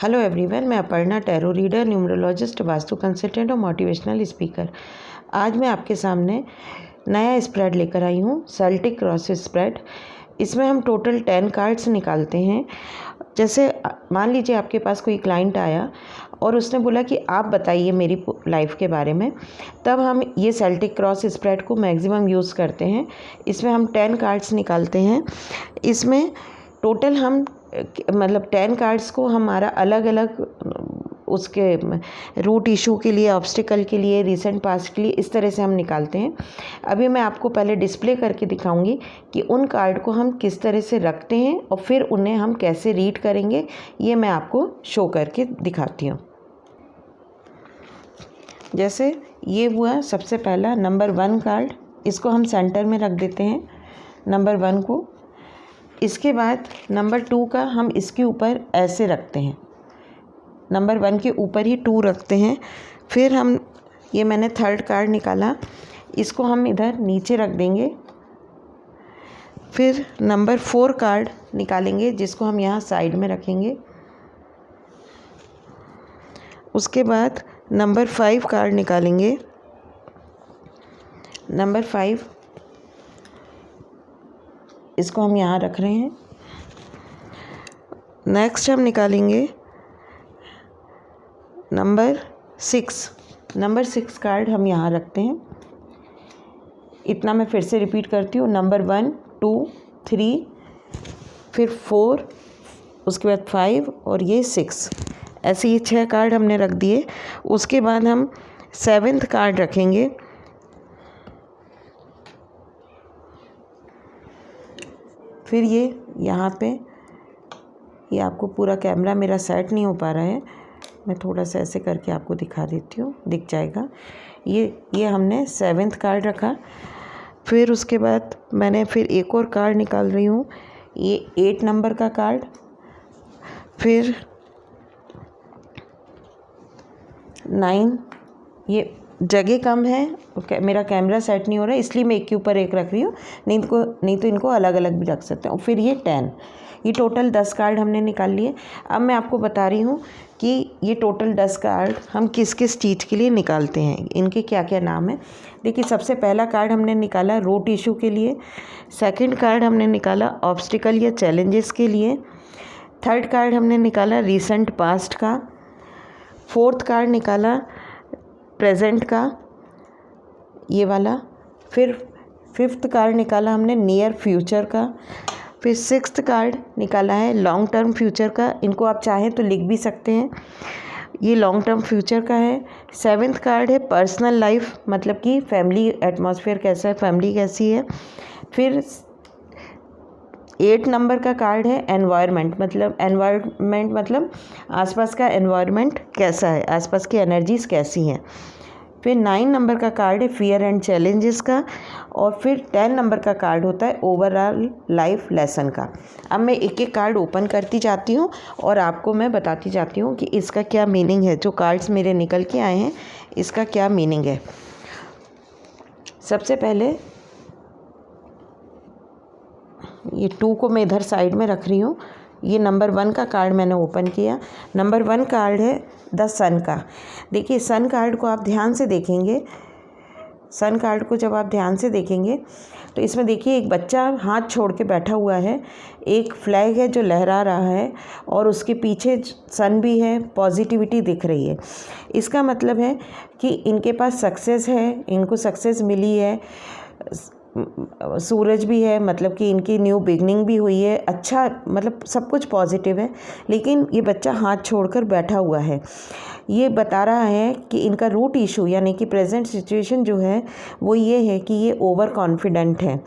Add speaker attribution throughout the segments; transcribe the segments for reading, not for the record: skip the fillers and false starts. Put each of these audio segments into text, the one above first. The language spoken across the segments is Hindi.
Speaker 1: हेलो एवरीवन, मैं Aparna, tarot reader, numerologist, vastu consultant और मोटिवेशनल स्पीकर। आज मैं आपके सामने नया स्प्रेड लेकर आई हूँ, सेल्टिक क्रॉस स्प्रेड। इसमें हम टोटल 10 कार्ड्स निकालते हैं। जैसे मान लीजिए आपके पास कोई क्लाइंट आया और उसने बोला कि आप बताइए मेरी लाइफ के बारे में, तब हम ये सेल्टिक क्रॉस स्प्रेड को मैक्सिमम यूज़ करते हैं। इसमें हम 10 कार्ड्स निकालते हैं। इसमें टोटल हम 10 कार्ड्स को हमारा अलग अलग उसके रूट इशू के लिए, ऑब्स्टिकल के लिए, रीसेंट पास्ट के लिए, इस तरह से हम निकालते हैं। अभी मैं आपको पहले डिस्प्ले करके दिखाऊंगी कि उन कार्ड को हम किस तरह से रखते हैं और फिर उन्हें हम कैसे रीड करेंगे, ये मैं आपको शो करके दिखाती हूँ। जैसे ये हुआ सबसे पहला नंबर 1 कार्ड, इसको हम सेंटर में रख देते हैं, नंबर 1 को। इसके बाद नंबर 2 का हम इसके ऊपर ऐसे रखते हैं, नंबर 1 के ऊपर ही 2 रखते हैं। फिर हम ये मैंने 3rd कार्ड निकाला, इसको हम इधर नीचे रख देंगे। फिर नंबर 4 कार्ड निकालेंगे, जिसको हम यहाँ साइड में रखेंगे। उसके बाद नंबर 5 कार्ड निकालेंगे, नंबर 5 इसको हम यहाँ रख रहे हैं। नेक्स्ट हम निकालेंगे नंबर 6 कार्ड हम यहाँ रखते हैं। इतना मैं फिर से रिपीट करती हूँ, नंबर 1, 2, 3, फिर 4, उसके बाद 5 और ये 6, ऐसे ये 6 कार्ड हमने रख दिए। उसके बाद हम 7th कार्ड रखेंगे। फिर ये यहाँ पे, ये आपको पूरा कैमरा मेरा सेट नहीं हो पा रहा है, मैं थोड़ा सा ऐसे करके आपको दिखा देती हूँ, दिख जाएगा। ये हमने 7th कार्ड रखा। फिर उसके बाद मैंने फिर एक और कार्ड निकाल रही हूँ, ये 8 नंबर का कार्ड। फिर 9, ये जगह कम है, मेरा कैमरा सेट नहीं हो रहा है, इसलिए मैं एक के ऊपर एक रख रही हूँ, नहीं तो इनको अलग अलग भी रख सकते हैं। फिर ये 10, ये टोटल 10 कार्ड हमने निकाल लिए। अब मैं आपको बता रही हूँ कि ये टोटल 10 कार्ड हम किस किस चीज़ के लिए निकालते हैं, इनके क्या क्या नाम है। देखिए, सबसे पहला कार्ड हमने निकाला रूट इशू के लिए, 2nd कार्ड हमने निकाला ऑब्स्टिकल या चैलेंजेस के लिए, 3rd कार्ड हमने निकाला रीसेंट पास्ट का, 4th कार्ड निकाला प्रेजेंट का, ये वाला। फिर 5th कार्ड निकाला हमने नियर फ्यूचर का। फिर 6th कार्ड निकाला है लॉन्ग टर्म फ्यूचर का, इनको आप चाहें तो लिख भी सकते हैं, ये लॉन्ग टर्म फ्यूचर का है। 7th कार्ड है पर्सनल लाइफ, मतलब कि फैमिली एटमॉस्फेयर कैसा है, फैमिली कैसी है। फिर 8 नंबर का कार्ड है एनवायरनमेंट, मतलब आसपास का एनवायरनमेंट कैसा है, आसपास की एनर्जीज कैसी हैं। फिर 9 नंबर का कार्ड है फियर एंड चैलेंजेस का। और फिर 10 नंबर का कार्ड होता है ओवरऑल लाइफ लेसन का। अब मैं एक एक कार्ड ओपन करती जाती हूँ और आपको मैं बताती जाती हूँ कि इसका क्या मीनिंग है, जो कार्ड्स मेरे निकल के आए हैं इसका क्या मीनिंग है। सबसे पहले ये 2 को मैं इधर साइड में रख रही हूँ। ये नंबर 1 का कार्ड मैंने ओपन किया। नंबर 1 कार्ड है द सन का। देखिए, सन कार्ड को आप ध्यान से देखेंगे, सन कार्ड को जब आप ध्यान से देखेंगे तो इसमें देखिए एक बच्चा हाथ छोड़ के बैठा हुआ है, एक फ्लैग है जो लहरा रहा है और उसके पीछे सन भी है, पॉजिटिविटी दिख रही है। इसका मतलब है कि इनके पास सक्सेस है, इनको सक्सेस मिली है, सूरज भी है, मतलब कि इनकी न्यू बिगनिंग भी हुई है, अच्छा मतलब सब कुछ पॉजिटिव है। लेकिन ये बच्चा हाथ छोड़कर बैठा हुआ है, ये बता रहा है कि इनका रूट इशू यानी कि प्रेजेंट सिचुएशन जो है वो ये है कि ये ओवर कॉन्फिडेंट है,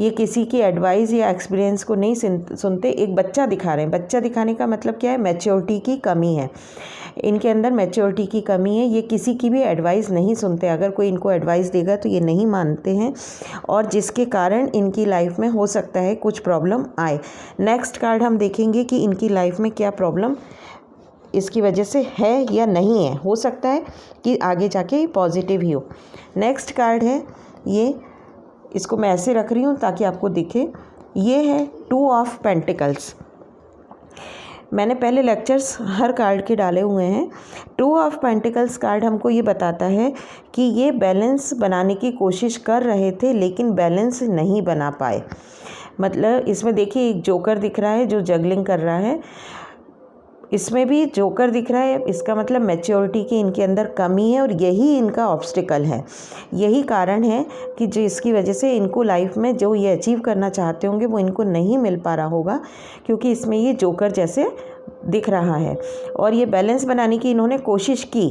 Speaker 1: ये किसी की एडवाइस या एक्सपीरियंस को नहीं सुनते। एक बच्चा दिखा रहे हैं, बच्चा दिखाने का मतलब क्या है, मैच्योरिटी की कमी है, इनके अंदर मैच्योरिटी की कमी है, ये किसी की भी एडवाइस नहीं सुनते। अगर कोई इनको एडवाइस देगा तो ये नहीं मानते हैं, और जिसके कारण इनकी लाइफ में हो सकता है कुछ प्रॉब्लम आए। नेक्स्ट कार्ड हम देखेंगे कि इनकी लाइफ में क्या प्रॉब्लम इसकी वजह से है या नहीं है, हो सकता है कि आगे जाके पॉजिटिव ही हो। नेक्स्ट कार्ड है ये, इसको मैं ऐसे रख रही हूँ ताकि आपको दिखे, ये है 2 ऑफ पेंटिकल्स। मैंने पहले लेक्चर्स हर कार्ड के डाले हुए हैं। 2 ऑफ पेंटिकल्स कार्ड हमको ये बताता है कि ये बैलेंस बनाने की कोशिश कर रहे थे लेकिन बैलेंस नहीं बना पाए। मतलब इसमें देखिए एक जोकर दिख रहा है जो जगलिंग कर रहा है, इसमें भी जोकर दिख रहा है। इसका मतलब मैच्योरिटी की इनके अंदर कमी है और यही इनका ऑब्स्टिकल है, यही कारण है कि जिसकी वजह से इनको लाइफ में जो ये अचीव करना चाहते होंगे वो इनको नहीं मिल पा रहा होगा, क्योंकि इसमें ये जोकर जैसे दिख रहा है। और ये बैलेंस बनाने की इन्होंने कोशिश की,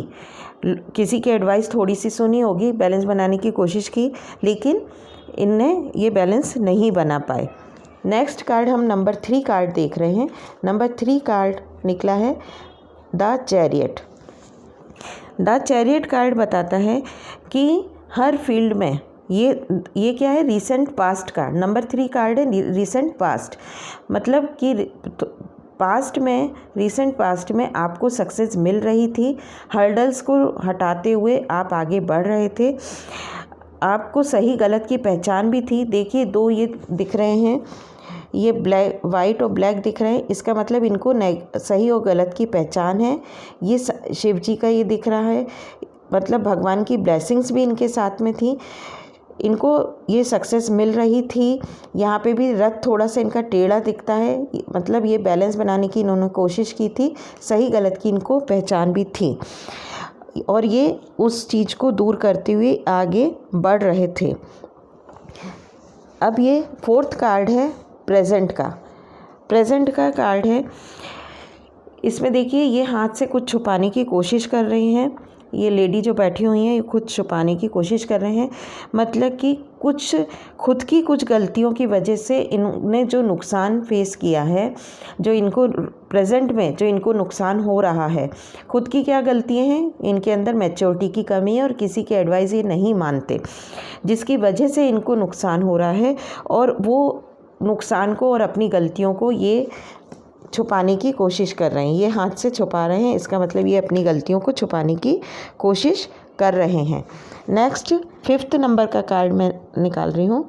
Speaker 1: किसी की एडवाइस थोड़ी सी सुनी होगी, बैलेंस बनाने की कोशिश की, लेकिन इनने ये बैलेंस नहीं बना पाए। नेक्स्ट कार्ड हम नंबर 3 कार्ड देख रहे हैं। नंबर 3 कार्ड निकला है the chariot. The chariot card बताता है कि हर फील्ड में ये क्या है, recent past card. Number 3 card है रीसेंट पास्ट, मतलब कि पास्ट में, रीसेंट पास्ट में आपको सक्सेस मिल रही थी, हर्डल्स को हटाते हुए आप आगे बढ़ रहे थे, आपको सही गलत की पहचान भी थी। देखिए 2 ये दिख रहे हैं, ये ब्लैक, वाइट और ब्लैक दिख रहे हैं, इसका मतलब इनको सही और गलत की पहचान है। ये शिव जी का ये दिख रहा है, मतलब भगवान की ब्लेसिंग्स भी इनके साथ में थी, इनको ये सक्सेस मिल रही थी। यहाँ पे भी रथ थोड़ा सा इनका टेढ़ा दिखता है, मतलब ये बैलेंस बनाने की इन्होंने कोशिश की थी, सही गलत की इनको पहचान भी थी और ये उस चीज़ को दूर करते हुए आगे बढ़ रहे थे। अब ये 4th कार्ड है प्रेजेंट का कार्ड है। इसमें देखिए ये हाथ से कुछ छुपाने की कोशिश कर रही हैं, ये लेडी जो बैठी हुई हैं ये खुद छुपाने की कोशिश कर रहे हैं, मतलब कि कुछ खुद की कुछ गलतियों की वजह से इन्होंने जो नुकसान फेस किया है, जो इनको प्रेजेंट में जो इनको नुकसान हो रहा है, खुद की क्या गलतियां हैं, इनके अंदर मैच्योरिटी की कमी है और किसी की एडवाइस ये नहीं मानते, जिसकी वजह से इनको नुकसान हो रहा है और वो नुकसान को और अपनी गलतियों को ये छुपाने की कोशिश कर रहे हैं। ये हाथ से छुपा रहे हैं, इसका मतलब ये अपनी गलतियों को छुपाने की कोशिश कर रहे हैं। नेक्स्ट 5th नंबर का कार्ड मैं निकाल रही हूँ।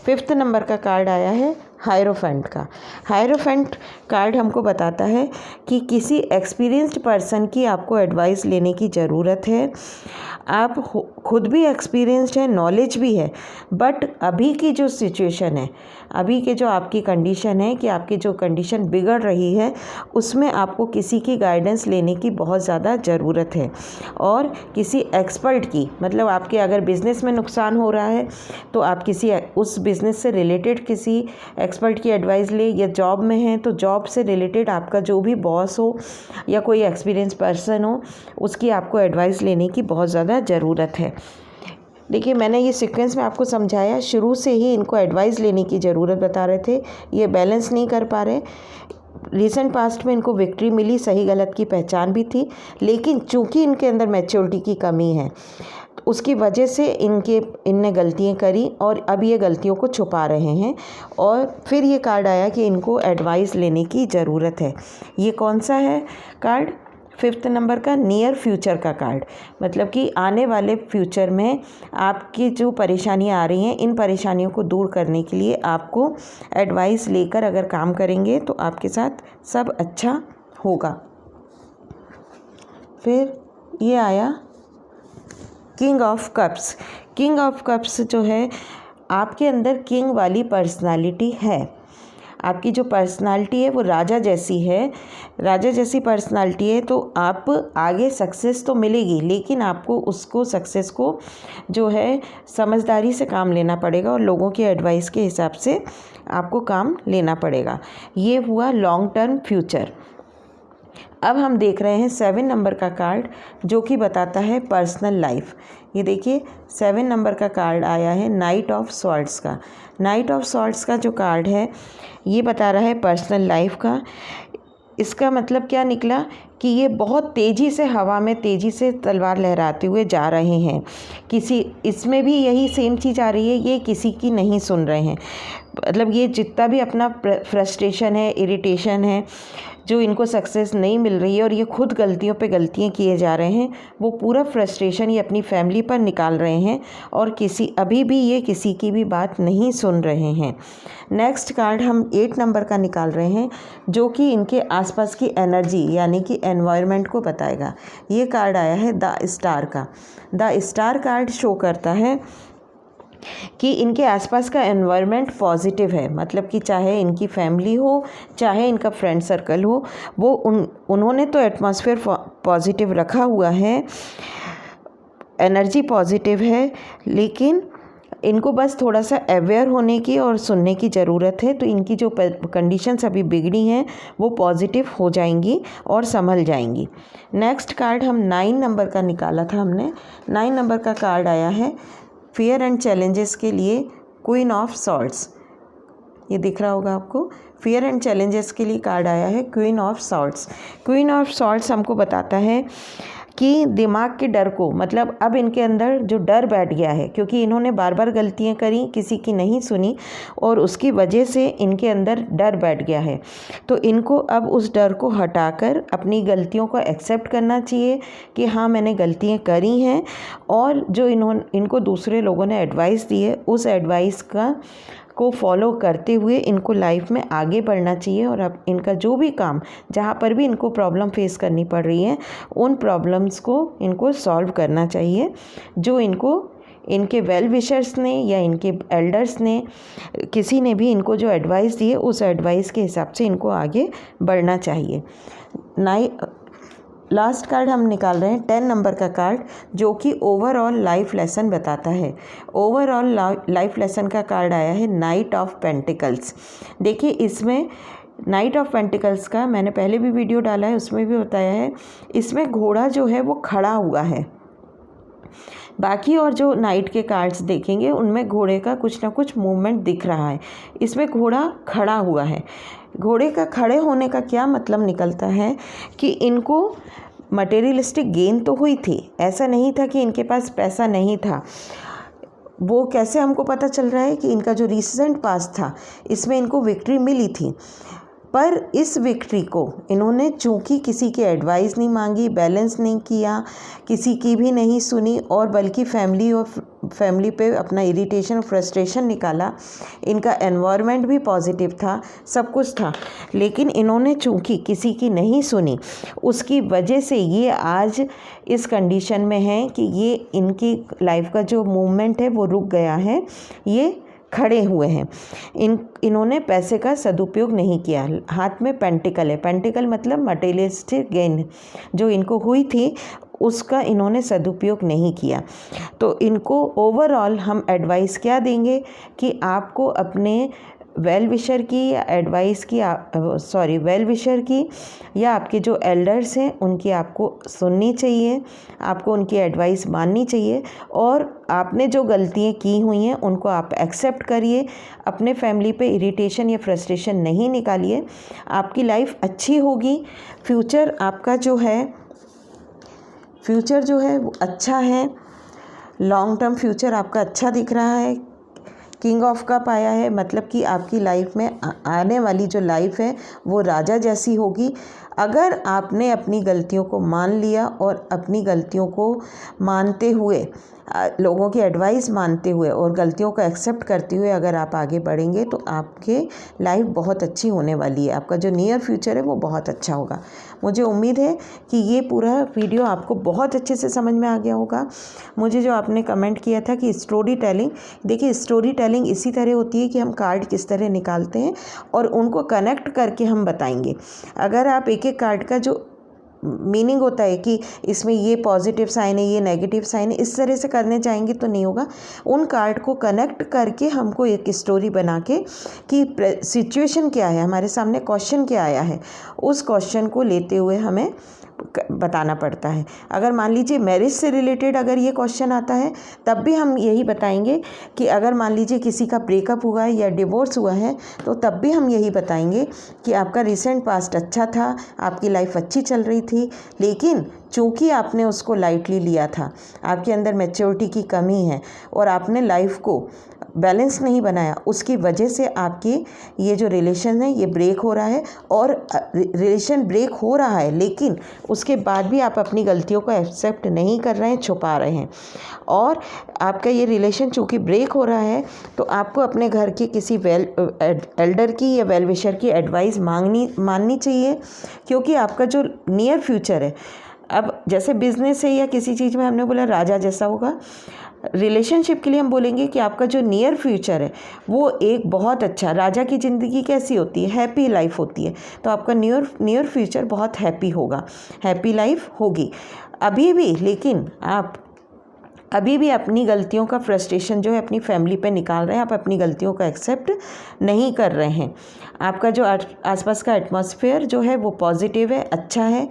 Speaker 1: 5th नंबर का कार्ड आया है हायरोफेंट का। हायरोफेंट कार्ड हमको बताता है कि किसी एक्सपीरियंस्ड पर्सन की आपको एडवाइस लेने की ज़रूरत है। आप खुद भी एक्सपीरियंस्ड है, नॉलेज भी है, बट अभी की जो सिचुएशन है, अभी के जो आपकी कंडीशन है कि आपकी जो कंडीशन बिगड़ रही है, उसमें आपको किसी की गाइडेंस लेने की बहुत ज़्यादा ज़रूरत है और किसी एक्सपर्ट की, मतलब आपके अगर बिज़नेस में नुकसान हो रहा है तो आप किसी उस बिज़नेस से रिलेटेड किसी एक्सपर्ट की एडवाइस ले, या जॉब में है तो जॉब से रिलेटेड आपका जो भी बॉस हो या कोई एक्सपीरियंस पर्सन हो, उसकी आपको एडवाइस लेने की बहुत ज़्यादा ज़रूरत है। देखिए मैंने ये सीक्वेंस में आपको समझाया, शुरू से ही इनको एडवाइस लेने की ज़रूरत बता रहे थे, ये बैलेंस नहीं कर पा रहे। रिसेंट पास्ट में इनको विक्ट्री मिली, सही गलत की पहचान भी थी, लेकिन चूंकि इनके अंदर मैच्योरिटी की कमी है उसकी वजह से इनने गलतियां करी और अब ये गलतियों को छुपा रहे हैं। और फिर ये कार्ड आया कि इनको एडवाइस लेने की ज़रूरत है। ये कौन सा है कार्ड? 5th नंबर का नियर फ्यूचर का कार्ड, मतलब कि आने वाले फ्यूचर में आपकी जो परेशानियां आ रही हैं, इन परेशानियों को दूर करने के लिए आपको एडवाइस लेकर अगर काम करेंगे तो आपके साथ सब अच्छा होगा। फिर ये आया king of cups. King of cups जो है, आपके अंदर किंग वाली पर्सनालिटी है, आपकी जो पर्सनालिटी है वो राजा जैसी है, राजा जैसी पर्सनालिटी है, तो आप आगे सक्सेस तो मिलेगी, लेकिन आपको उसको सक्सेस को जो है समझदारी से काम लेना पड़ेगा और लोगों की एडवाइस के हिसाब से आपको काम लेना पड़ेगा। ये हुआ लॉन्ग टर्म फ्यूचर। अब हम देख रहे हैं 7 नंबर का कार्ड जो कि बताता है पर्सनल लाइफ। ये देखिए 7 नंबर का कार्ड आया है नाइट ऑफ स्वॉर्ड्स का। नाइट ऑफ स्वॉर्ड्स का जो कार्ड है ये बता रहा है पर्सनल लाइफ का। इसका मतलब क्या निकला कि ये बहुत तेज़ी से हवा में तेज़ी से तलवार लहराते हुए जा रहे हैं। इसमें भी यही सेम चीज़ आ रही है, ये किसी की नहीं सुन रहे हैं। मतलब ये जितना भी अपना फ्रस्ट्रेशन है, इरिटेशन है, जो इनको सक्सेस नहीं मिल रही है और ये खुद गलतियों पे गलतियाँ किए जा रहे हैं, वो पूरा फ्रस्ट्रेशन ये अपनी फैमिली पर निकाल रहे हैं और अभी भी ये किसी की भी बात नहीं सुन रहे हैं। नेक्स्ट कार्ड हम 8 नंबर का निकाल रहे हैं, जो कि इनके आसपास की एनर्जी यानी कि एनवायरनमेंट को बताएगा। ये कार्ड आया है द स्टार का। द स्टार कार्ड शो करता है कि इनके आसपास का एनवायरनमेंट पॉजिटिव है, मतलब कि चाहे इनकी फैमिली हो, चाहे इनका फ्रेंड सर्कल हो, वो उन्होंने तो एटमॉस्फेयर पॉजिटिव रखा हुआ है, एनर्जी पॉजिटिव है, लेकिन इनको बस थोड़ा सा अवेयर होने की और सुनने की ज़रूरत है। तो इनकी जो कंडीशंस अभी बिगड़ी हैं वो पॉजिटिव हो जाएंगी और संभल जाएंगी। नेक्स्ट कार्ड हम 9 नंबर का निकाला था हमने। 9 नंबर का कार्ड आया है फियर एंड चैलेंजेस के लिए क्वीन ऑफ सॉर्ड्स। ये दिख रहा होगा आपको, फियर एंड चैलेंजेस के लिए कार्ड आया है queen of swords. Queen of swords हमको बताता है कि दिमाग के डर को, मतलब अब इनके अंदर जो डर बैठ गया है, क्योंकि इन्होंने बार बार गलतियां करी, किसी की नहीं सुनी और उसकी वजह से इनके अंदर डर बैठ गया है। तो इनको अब उस डर को हटाकर अपनी गलतियों को एक्सेप्ट करना चाहिए कि हाँ मैंने गलतियां करी हैं, और जो इनको दूसरे लोगों ने एडवाइस दी है उस एडवाइस को फॉलो करते हुए इनको लाइफ में आगे बढ़ना चाहिए। और अब इनका जो भी काम, जहाँ पर भी इनको प्रॉब्लम फेस करनी पड़ रही है, उन प्रॉब्लम्स को इनको सॉल्व करना चाहिए। जो इनके वेल विशर्स ने या इनके एल्डर्स ने, किसी ने भी इनको जो एडवाइस दी है उस एडवाइस के हिसाब से इनको आगे बढ़ना चाहिए। लास्ट कार्ड हम निकाल रहे हैं 10 नंबर का कार्ड, जो कि ओवरऑल लाइफ लेसन बताता है। ओवरऑल लाइफ लेसन का कार्ड आया है नाइट ऑफ पेंटिकल्स। देखिए इसमें नाइट ऑफ पेंटिकल्स का मैंने पहले भी वीडियो डाला है, उसमें भी बताया है। इसमें घोड़ा जो है वो खड़ा हुआ है। बाकी और जो नाइट के कार्ड्स देखेंगे उनमें घोड़े का कुछ ना कुछ मूवमेंट दिख रहा है, इसमें घोड़ा खड़ा हुआ है। घोड़े का खड़े होने का क्या मतलब निकलता है कि इनको मटेरियलिस्टिक गेन तो हुई थी, ऐसा नहीं था कि इनके पास पैसा नहीं था। वो कैसे हमको पता चल रहा है कि इनका जो रिसेंट पास्ट था इसमें इनको विक्ट्री मिली थी, पर इस विक्ट्री को इन्होंने चूँकि किसी की एडवाइस नहीं मांगी, बैलेंस नहीं किया, किसी की भी नहीं सुनी और बल्कि फैमिली पे अपना इरिटेशन और फ्रस्ट्रेशन निकाला। इनका एनवायरनमेंट भी पॉजिटिव था, सब कुछ था, लेकिन इन्होंने चूँकि किसी की नहीं सुनी, उसकी वजह से ये आज इस कंडीशन में है कि ये इनकी लाइफ का जो मूवमेंट है वो रुक गया है, ये खड़े हुए हैं। इन्होंने पैसे का सदुपयोग नहीं किया। हाथ में पेंटिकल है, पेंटिकल मतलब मटेरियलिस्टिक गेन जो इनको हुई थी उसका इन्होंने सदुपयोग नहीं किया। तो इनको ओवरऑल हम एडवाइस क्या देंगे कि आपको अपने वेल विशर की या आपके जो एल्डर्स हैं उनकी आपको सुननी चाहिए, आपको उनकी एडवाइस माननी चाहिए, और आपने जो गलतियाँ की हुई हैं उनको आप एक्सेप्ट करिए। अपने फैमिली पे इरिटेशन या फ्रस्ट्रेशन नहीं निकालिए, आपकी लाइफ अच्छी होगी। फ्यूचर जो है वो अच्छा है, लॉन्ग टर्म फ्यूचर आपका अच्छा दिख रहा है। किंग ऑफ कप आया है, मतलब कि आपकी लाइफ में आने वाली जो लाइफ है वो राजा जैसी होगी, अगर आपने अपनी गलतियों को मान लिया और अपनी गलतियों को मानते हुए, लोगों की एडवाइस मानते हुए और गलतियों को एक्सेप्ट करते हुए अगर आप आगे बढ़ेंगे तो आपके लाइफ बहुत अच्छी होने वाली है। आपका जो नियर फ्यूचर है वो बहुत अच्छा होगा। मुझे उम्मीद है कि ये पूरा वीडियो आपको बहुत अच्छे से समझ में आ गया होगा। मुझे जो आपने कमेंट किया था कि स्टोरी टेलिंग, देखिए स्टोरी टेलिंग इसी तरह होती है कि हम कार्ड किस तरह निकालते हैं और उनको कनेक्ट करके हम बताएंगे। अगर आप एक एक कार्ड का जो मीनिंग होता है कि इसमें ये पॉजिटिव साइन है, ये नेगेटिव साइन है, इस तरह से करने जाएंगे तो नहीं होगा। उन कार्ड को कनेक्ट करके हमको एक स्टोरी बना के कि सिचुएशन क्या है, हमारे सामने क्वेश्चन क्या आया है, उस क्वेश्चन को लेते हुए हमें बताना पड़ता है। अगर मान लीजिए मैरिज से रिलेटेड अगर ये क्वेश्चन आता है तब भी हम यही बताएंगे कि अगर मान लीजिए किसी का ब्रेकअप हुआ है या डिवोर्स हुआ है तो तब भी हम यही बताएंगे कि आपका रिसेंट पास्ट अच्छा था, आपकी लाइफ अच्छी चल रही थी, लेकिन चूँकि आपने उसको लाइटली लिया था, आपके अंदर मैच्योरिटी की कमी है और आपने लाइफ को बैलेंस नहीं बनाया, उसकी वजह से आपकी ये जो रिलेशन है ये ब्रेक हो रहा है। और रिलेशन ब्रेक हो रहा है लेकिन उसके बाद भी आप अपनी गलतियों को एक्सेप्ट नहीं कर रहे हैं, छुपा रहे हैं। और आपका ये रिलेशन चूँकि ब्रेक हो रहा है तो आपको अपने घर के किसी एल्डर की या वेल विशर की एडवाइस माननी चाहिए, क्योंकि आपका जो नियर फ्यूचर है, अब जैसे बिजनेस है या किसी चीज़ में हमने बोला राजा जैसा होगा, रिलेशनशिप के लिए हम बोलेंगे कि आपका जो नियर फ्यूचर है वो एक बहुत अच्छा, राजा की ज़िंदगी कैसी होती है, हैप्पी लाइफ होती है, तो आपका नियर फ्यूचर बहुत हैप्पी होगा, हैप्पी लाइफ होगी अभी भी। लेकिन आप अभी भी अपनी गलतियों का फ्रस्ट्रेशन जो है अपनी फैमिली पे निकाल रहे हैं, आप अपनी गलतियों को एक्सेप्ट नहीं कर रहे हैं। आपका जो आसपास का एटमॉस्फेयर जो है वो पॉजिटिव है, अच्छा है।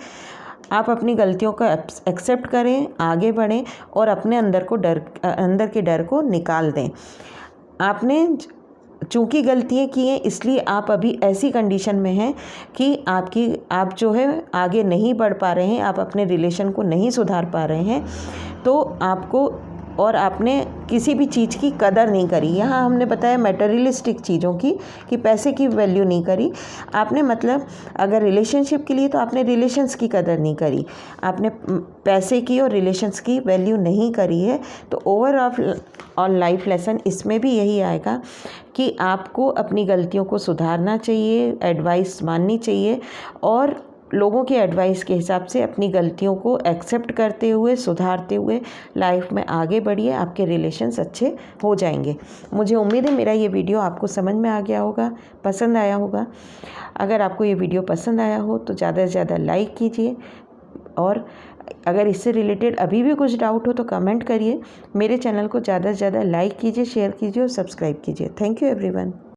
Speaker 1: आप अपनी गलतियों को एक्सेप्ट करें, आगे बढ़ें और अपने अंदर के डर को निकाल दें। आपने चूँकि गलतियाँ की हैं इसलिए आप अभी ऐसी कंडीशन में हैं कि आप जो है आगे नहीं बढ़ पा रहे हैं, आप अपने रिलेशन को नहीं सुधार पा रहे हैं, तो आपको और आपने किसी भी चीज़ की कदर नहीं करी। यहाँ हमने बताया मटेरियलिस्टिक चीज़ों की, कि पैसे की वैल्यू नहीं करी आपने, मतलब अगर रिलेशनशिप के लिए तो आपने रिलेशंस की कदर नहीं करी, आपने पैसे की और रिलेशंस की वैल्यू नहीं करी है। तो ओवरऑल लाइफ लेसन इसमें भी यही आएगा कि आपको अपनी गलतियों को सुधारना चाहिए, एडवाइस माननी चाहिए और लोगों के एडवाइस के हिसाब से अपनी गलतियों को एक्सेप्ट करते हुए, सुधारते हुए लाइफ में आगे बढ़िए, आपके रिलेशंस अच्छे हो जाएंगे। मुझे उम्मीद है मेरा ये वीडियो आपको समझ में आ गया होगा, पसंद आया होगा। अगर आपको ये वीडियो पसंद आया हो तो ज़्यादा से ज़्यादा लाइक कीजिए और अगर इससे रिलेटेड अभी भी कुछ डाउट हो तो कमेंट करिए। मेरे चैनल को ज़्यादा से ज़्यादा लाइक कीजिए, शेयर कीजिए और सब्सक्राइब कीजिए। Thank you everyone.